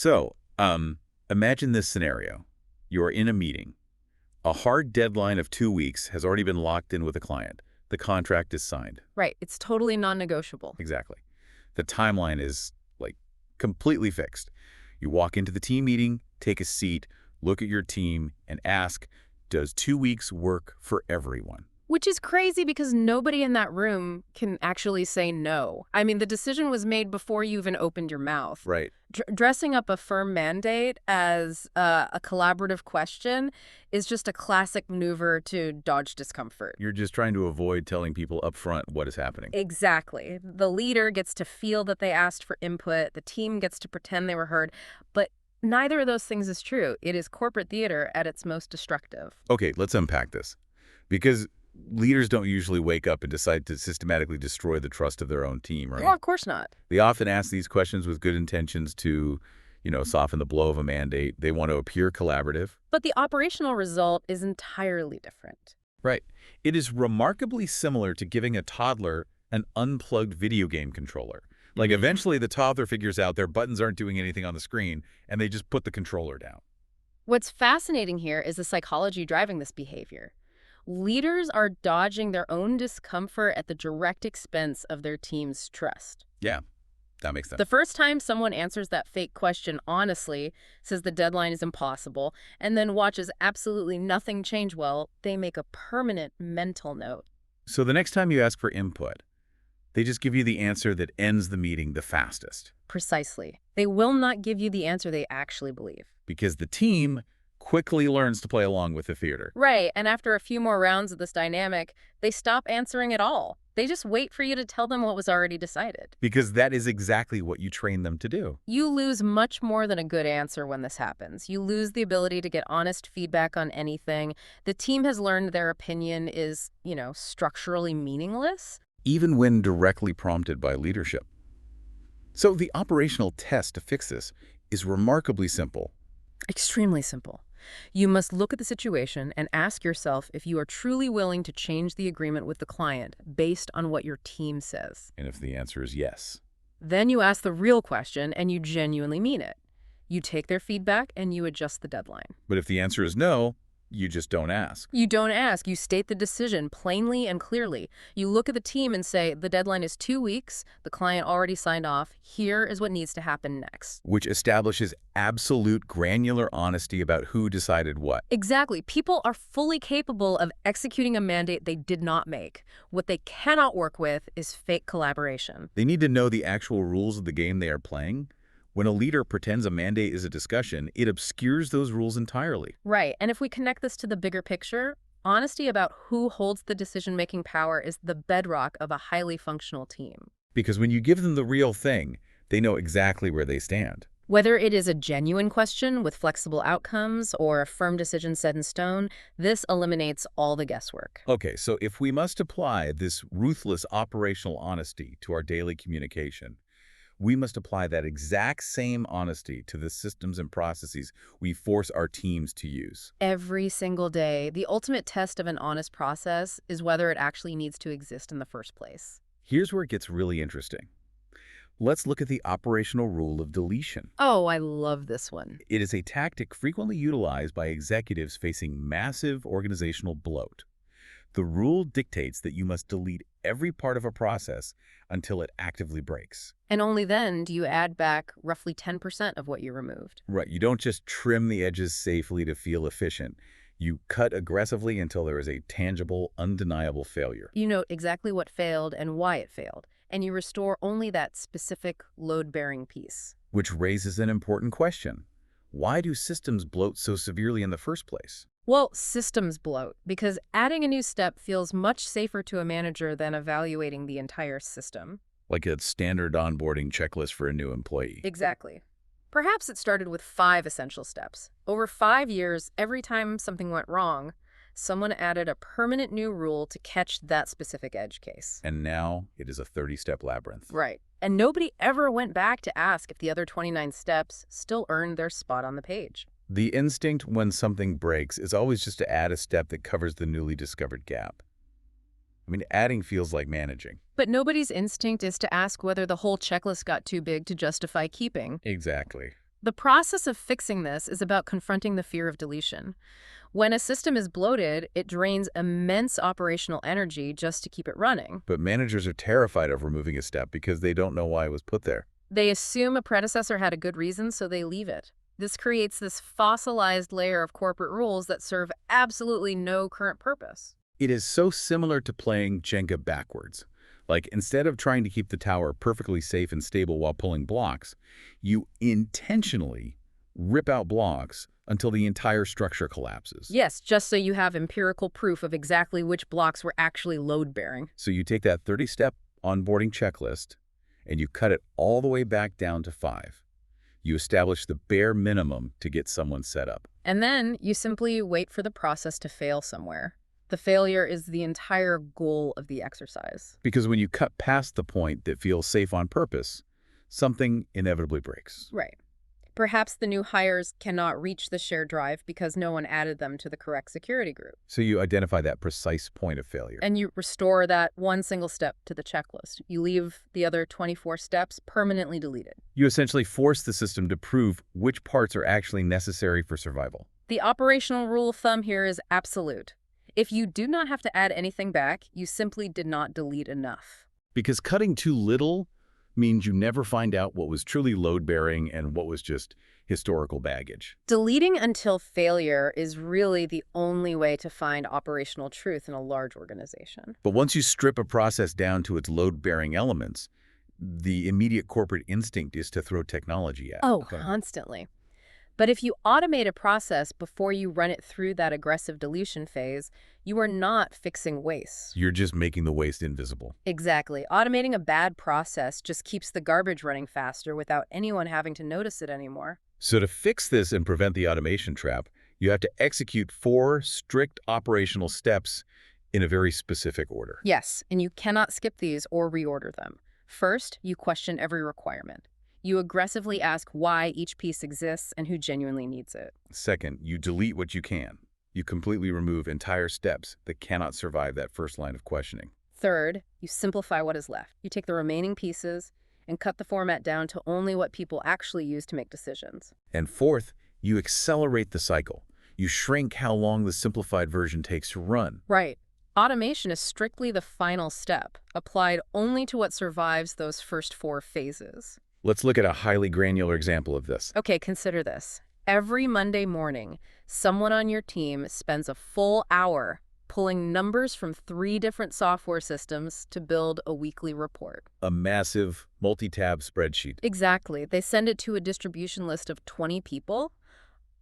So, imagine this scenario. You're in a meeting. A hard deadline of 2 weeks has already been locked in with a client. The contract is signed. Right. It's totally non-negotiable. Exactly. The timeline is, completely fixed. You walk into the team meeting, take a seat, look at your team, and ask, does 2 weeks work for everyone? Which is crazy because nobody in that room can actually say no. I mean, the decision was made before you even opened your mouth. Right. Dressing up a firm mandate as a collaborative question is just a classic maneuver to dodge discomfort. You're just trying to avoid telling people up front what is happening. Exactly. The leader gets to feel that they asked for input. The team gets to pretend they were heard. But neither of those things is true. It is corporate theater at its most destructive. Okay, let's unpack this. Because leaders don't usually wake up and decide to systematically destroy the trust of their own team, right? Well, of course not. They often ask these questions with good intentions to, soften the blow of a mandate. They want to appear collaborative. But the operational result is entirely different. Right. It is remarkably similar to giving a toddler an unplugged video game controller. Eventually the toddler figures out their buttons aren't doing anything on the screen, and they just put the controller down. What's fascinating here is the psychology driving this behavior. Leaders are dodging their own discomfort at the direct expense of their team's trust. Yeah, that makes sense. The first time someone answers that fake question honestly, says the deadline is impossible, and then watches absolutely nothing change, well, they make a permanent mental note. So the next time you ask for input, they just give you the answer that ends the meeting the fastest. Precisely. They will not give you the answer they actually believe. Because the team quickly learns to play along with the theater. Right, and after a few more rounds of this dynamic, they stop answering at all. They just wait for you to tell them what was already decided. Because that is exactly what you train them to do. You lose much more than a good answer when this happens. You lose the ability to get honest feedback on anything. The team has learned their opinion is, structurally meaningless. Even when directly prompted by leadership. So the operational test to fix this is remarkably simple. Extremely simple. You must look at the situation and ask yourself if you are truly willing to change the agreement with the client based on what your team says. And if the answer is yes. Then you ask the real question and you genuinely mean it. You take their feedback and you adjust the deadline. But if the answer is no, you just don't ask. You don't ask. You state the decision plainly and clearly. You look at the team and say, the deadline is 2 weeks. The client already signed off. Here is what needs to happen next. Which establishes absolute granular honesty about who decided what. Exactly. People are fully capable of executing a mandate they did not make. What they cannot work with is fake collaboration. They need to know the actual rules of the game they are playing. When a leader pretends a mandate is a discussion, it obscures those rules entirely. Right. And if we connect this to the bigger picture, honesty about who holds the decision-making power is the bedrock of a highly functional team. Because when you give them the real thing, they know exactly where they stand. Whether it is a genuine question with flexible outcomes or a firm decision set in stone, this eliminates all the guesswork. Okay, so if we must apply this ruthless operational honesty to our daily communication, we must apply that exact same honesty to the systems and processes we force our teams to use. Every single day, the ultimate test of an honest process is whether it actually needs to exist in the first place. Here's where it gets really interesting. Let's look at the operational rule of deletion. Oh, I love this one. It is a tactic frequently utilized by executives facing massive organizational bloat. The rule dictates that you must delete every part of a process until it actively breaks. And only then do you add back roughly 10% of what you removed. Right. You don't just trim the edges safely to feel efficient. You cut aggressively until there is a tangible, undeniable failure. You note exactly what failed and why it failed, and you restore only that specific load-bearing piece. Which raises an important question. Why do systems bloat so severely in the first place? Well, systems bloat, because adding a new step feels much safer to a manager than evaluating the entire system. Like a standard onboarding checklist for a new employee. Exactly. Perhaps it started with 5 essential steps. Over 5 years, every time something went wrong, someone added a permanent new rule to catch that specific edge case. And now it is a 30-step labyrinth. Right. And nobody ever went back to ask if the other 29 steps still earned their spot on the page. The instinct when something breaks is always just to add a step that covers the newly discovered gap. Adding feels like managing. But nobody's instinct is to ask whether the whole checklist got too big to justify keeping. Exactly. The process of fixing this is about confronting the fear of deletion. When a system is bloated, it drains immense operational energy just to keep it running. But managers are terrified of removing a step because they don't know why it was put there. They assume a predecessor had a good reason, so they leave it. This creates this fossilized layer of corporate rules that serve absolutely no current purpose. It is so similar to playing Jenga backwards. Like, instead of trying to keep the tower perfectly safe and stable while pulling blocks, you intentionally rip out blocks until the entire structure collapses. Yes, just so you have empirical proof of exactly which blocks were actually load-bearing. So you take that 30-step onboarding checklist and you cut it all the way back down to 5. You establish the bare minimum to get someone set up. And then you simply wait for the process to fail somewhere. The failure is the entire goal of the exercise. Because when you cut past the point that feels safe on purpose, something inevitably breaks. Right. Perhaps the new hires cannot reach the shared drive because no one added them to the correct security group. So you identify that precise point of failure. And you restore that one single step to the checklist. You leave the other 24 steps permanently deleted. You essentially force the system to prove which parts are actually necessary for survival. The operational rule of thumb here is absolute. If you do not have to add anything back, you simply did not delete enough. Because cutting too little means you never find out what was truly load-bearing and what was just historical baggage. Deleting until failure is really the only way to find operational truth in a large organization. But once you strip a process down to its load-bearing elements, the immediate corporate instinct is to throw technology at it. Oh, constantly. But if you automate a process before you run it through that aggressive deletion phase, you are not fixing waste. You're just making the waste invisible. Exactly. Automating a bad process just keeps the garbage running faster without anyone having to notice it anymore. So to fix this and prevent the automation trap, you have to execute 4 strict operational steps in a very specific order. Yes, and you cannot skip these or reorder them. First, you question every requirement. You aggressively ask why each piece exists and who genuinely needs it. Second, you delete what you can. You completely remove entire steps that cannot survive that first line of questioning. Third, you simplify what is left. You take the remaining pieces and cut the format down to only what people actually use to make decisions. And fourth, you accelerate the cycle. You shrink how long the simplified version takes to run. Right. Automation is strictly the final step, applied only to what survives those first 4 phases. Let's look at a highly granular example of this. Okay, consider this. Every Monday morning, someone on your team spends a full hour pulling numbers from 3 different software systems to build a weekly report. A massive multi-tab spreadsheet. Exactly. They send it to a distribution list of 20 people,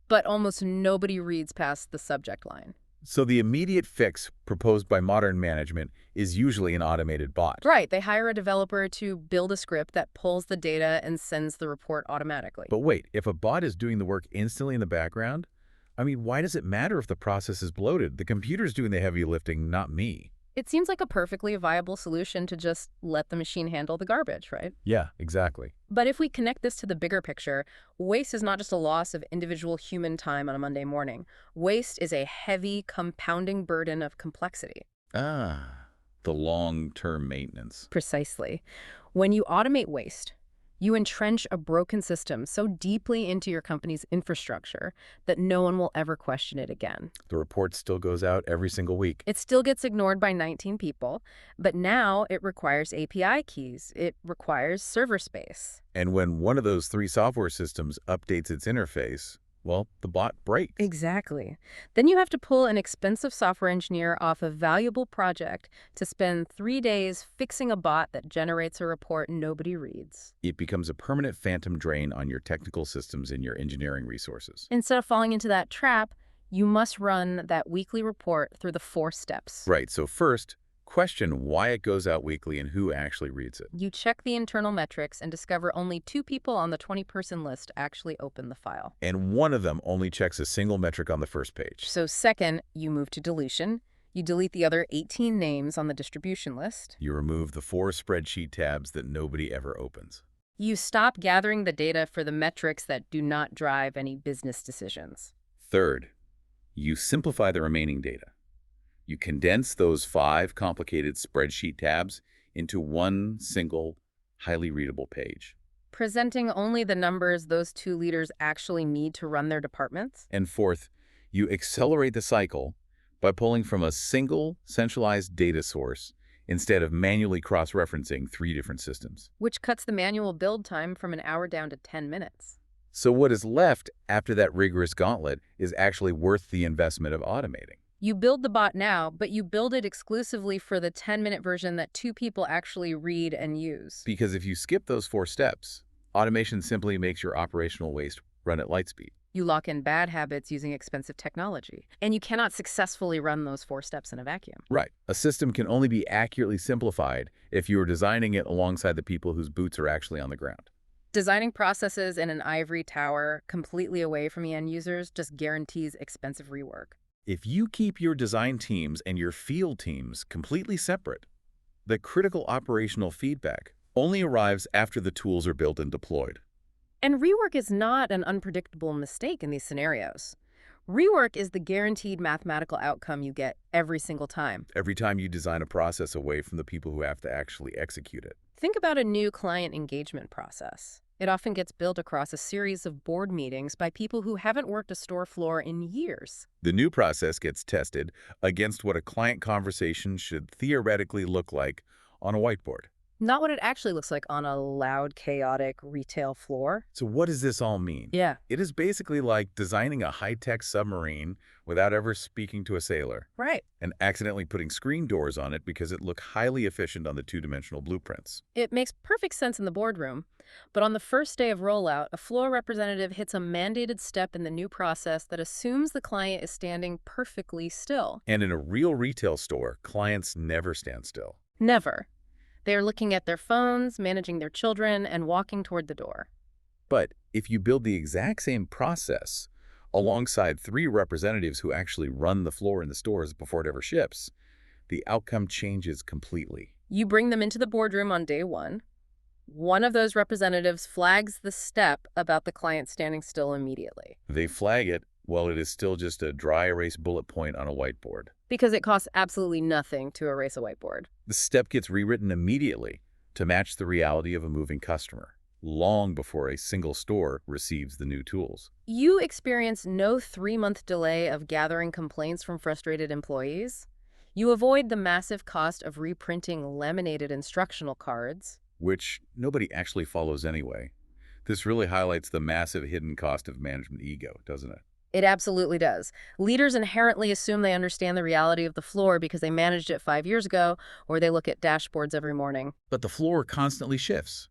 but almost nobody reads past the subject line. So the immediate fix proposed by modern management is usually an automated bot. Right. They hire a developer to build a script that pulls the data and sends the report automatically. But wait, if a bot is doing the work instantly in the background, why does it matter if the process is bloated? The computer's doing the heavy lifting, not me. It seems like a perfectly viable solution to just let the machine handle the garbage, right? Yeah, exactly. But if we connect this to the bigger picture, waste is not just a loss of individual human time on a Monday morning. Waste is a heavy, compounding burden of complexity. Ah, the long-term maintenance. Precisely. When you automate waste, you entrench a broken system so deeply into your company's infrastructure that no one will ever question it again. The report still goes out every single week. It still gets ignored by 19 people, but now it requires API keys. It requires server space. And when one of those 3 software systems updates its interface, well, the bot breaks. Exactly. Then you have to pull an expensive software engineer off a valuable project to spend 3 days fixing a bot that generates a report nobody reads. It becomes a permanent phantom drain on your technical systems and your engineering resources. Instead of falling into that trap, you must run that weekly report through the 4 steps. Right, so first, question why it goes out weekly and who actually reads it. You check the internal metrics and discover only 2 people on the 20-person list actually open the file. And one of them only checks a single metric on the first page. So second, you move to deletion. You delete the other 18 names on the distribution list. You remove the 4 spreadsheet tabs that nobody ever opens. You stop gathering the data for the metrics that do not drive any business decisions. Third, you simplify the remaining data. You condense those 5 complicated spreadsheet tabs into one single, highly readable page. presenting only the numbers those two leaders actually need to run their departments. And fourth, you accelerate the cycle by pulling from a single centralized data source instead of manually cross-referencing 3 different systems. Which cuts the manual build time from an hour down to 10 minutes. So what is left after that rigorous gauntlet is actually worth the investment of automating. You build the bot now, but you build it exclusively for the 10-minute version that 2 people actually read and use. Because if you skip those 4 steps, automation simply makes your operational waste run at light speed. You lock in bad habits using expensive technology, and you cannot successfully run those 4 steps in a vacuum. Right. A system can only be accurately simplified if you are designing it alongside the people whose boots are actually on the ground. Designing processes in an ivory tower completely away from the end users just guarantees expensive rework. If you keep your design teams and your field teams completely separate, the critical operational feedback only arrives after the tools are built and deployed. And rework is not an unpredictable mistake in these scenarios. Rework is the guaranteed mathematical outcome you get every single time. Every time you design a process away from the people who have to actually execute it. Think about a new client engagement process. It often gets built across a series of board meetings by people who haven't worked a store floor in years. The new process gets tested against what a client conversation should theoretically look like on a whiteboard. Not what it actually looks like on a loud, chaotic retail floor. So what does this all mean? Yeah. It is basically like designing a high-tech submarine without ever speaking to a sailor. Right. And accidentally putting screen doors on it because it looked highly efficient on the 2-dimensional blueprints. It makes perfect sense in the boardroom, but on the first day of rollout, a floor representative hits a mandated step in the new process that assumes the client is standing perfectly still. And in a real retail store, clients never stand still. Never. They are looking at their phones, managing their children, and walking toward the door. But if you build the exact same process alongside 3 representatives who actually run the floor in the stores before it ever ships, the outcome changes completely. You bring them into the boardroom on day 1. One of those representatives flags the step about the client standing still immediately. They flag it while it is still just a dry erase bullet point on a whiteboard. Because it costs absolutely nothing to erase a whiteboard. The step gets rewritten immediately to match the reality of a moving customer, long before a single store receives the new tools. You experience no 3-month delay of gathering complaints from frustrated employees. You avoid the massive cost of reprinting laminated instructional cards. Which nobody actually follows anyway. This really highlights the massive hidden cost of management ego, doesn't it? It absolutely does. Leaders inherently assume they understand the reality of the floor because they managed it 5 years ago, or they look at dashboards every morning. But the floor constantly shifts.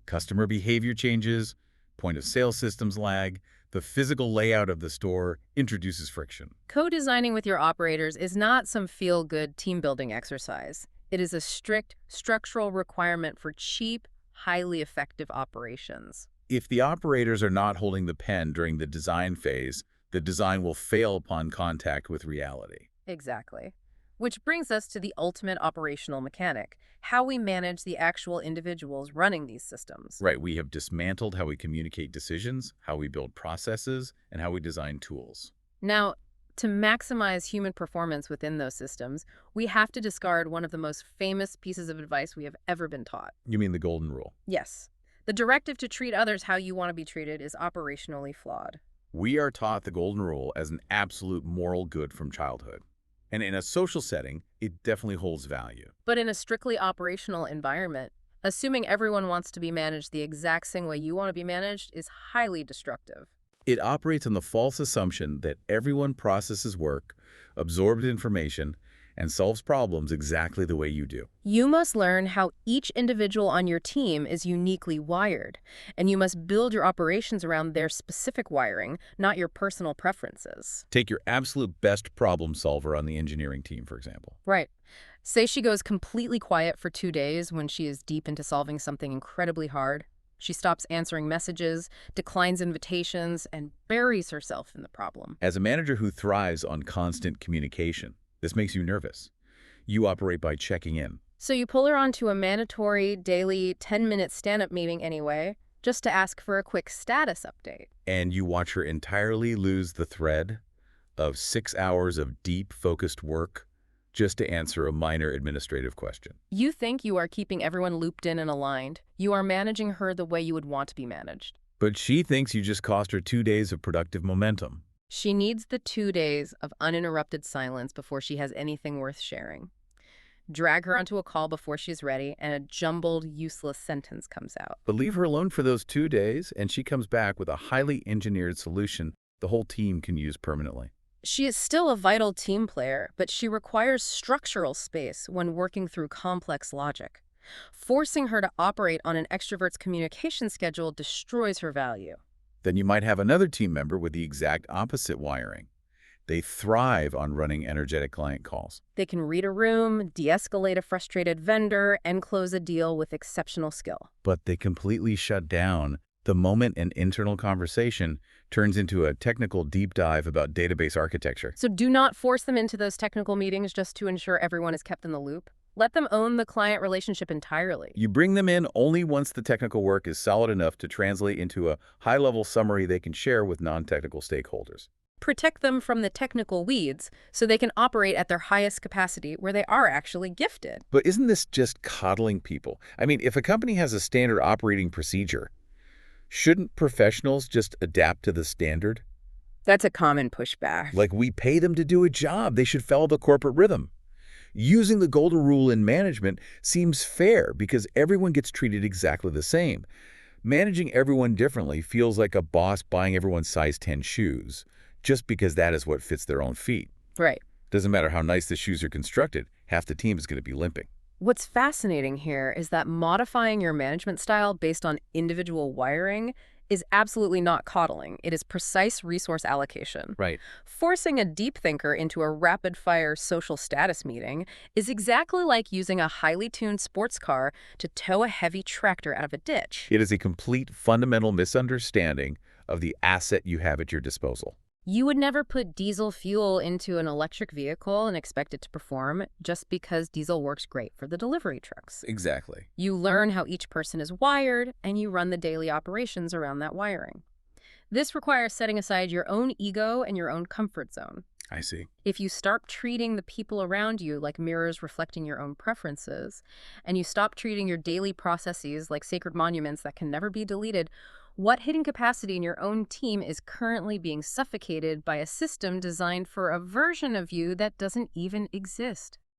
Customer behavior changes, point of sale systems lag, the physical layout of the store introduces friction. Co-designing with your operators is not some feel-good team-building exercise. It is a strict structural requirement for cheap, highly effective operations. If the operators are not holding the pen during the design phase, the design will fail upon contact with reality. Exactly. Which brings us to the ultimate operational mechanic, how we manage the actual individuals running these systems. Right, we have dismantled how we communicate decisions, how we build processes, and how we design tools. Now, to maximize human performance within those systems, we have to discard one of the most famous pieces of advice we have ever been taught. You mean the golden rule? Yes. The directive to treat others how you want to be treated is operationally flawed. We are taught the golden rule as an absolute moral good from childhood. And in a social setting, it definitely holds value. But in a strictly operational environment, assuming everyone wants to be managed the exact same way you want to be managed is highly destructive. It operates on the false assumption that everyone processes work, absorbs information, and solves problems exactly the way you do. You must learn how each individual on your team is uniquely wired, and you must build your operations around their specific wiring, not your personal preferences. Take your absolute best problem solver on the engineering team, for example. Right. Say she goes completely quiet for 2 days when she is deep into solving something incredibly hard. She stops answering messages, declines invitations, and buries herself in the problem. As a manager who thrives on constant communication, this makes you nervous. You operate by checking in. So you pull her onto a mandatory daily 10-minute stand-up meeting anyway, just to ask for a quick status update. And you watch her entirely lose the thread of 6 hours of deep, focused work just to answer a minor administrative question. You think you are keeping everyone looped in and aligned. You are managing her the way you would want to be managed. But she thinks you just cost her 2 days of productive momentum. She needs the 2 days of uninterrupted silence before she has anything worth sharing. Drag her onto a call before she's ready, and a jumbled, useless sentence comes out. But leave her alone for those 2 days, and she comes back with a highly engineered solution the whole team can use permanently. She is still a vital team player, but she requires structural space when working through complex logic. Forcing her to operate on an extrovert's communication schedule destroys her value. Then you might have another team member with the exact opposite wiring. They thrive on running energetic client calls. They can read a room, de-escalate a frustrated vendor, and close a deal with exceptional skill. But they completely shut down the moment an internal conversation turns into a technical deep dive about database architecture. So do not force them into those technical meetings just to ensure everyone is kept in the loop. Let them own the client relationship entirely. You bring them in only once the technical work is solid enough to translate into a high-level summary they can share with non-technical stakeholders. Protect them from the technical weeds so they can operate at their highest capacity where they are actually gifted. But isn't this just coddling people? I mean, if a company has a standard operating procedure, shouldn't professionals just adapt to the standard? That's a common pushback. Like, we pay them to do a job. They should follow the corporate rhythm. Using the golden rule in management seems fair because everyone gets treated exactly the same. Managing everyone differently feels like a boss buying everyone size 10 shoes, just because that is what fits their own feet. Right. Doesn't matter how nice the shoes are constructed, half the team is going to be limping. What's fascinating here is that modifying your management style based on individual wiring is absolutely not coddling. It is precise resource allocation. Right. Forcing a deep thinker into a rapid-fire social status meeting is exactly like using a highly tuned sports car to tow a heavy tractor out of a ditch. It is a complete fundamental misunderstanding of the asset you have at your disposal. You would never put diesel fuel into an electric vehicle and expect it to perform just because diesel works great for the delivery trucks. Exactly. You learn how each person is wired, and you run the daily operations around that wiring. This requires setting aside your own ego and your own comfort zone. I see. If you start treating the people around you like mirrors reflecting your own preferences, and you stop treating your daily processes like sacred monuments that can never be deleted, what hidden capacity in your own team is currently being suffocated by a system designed for a version of you that doesn't even exist?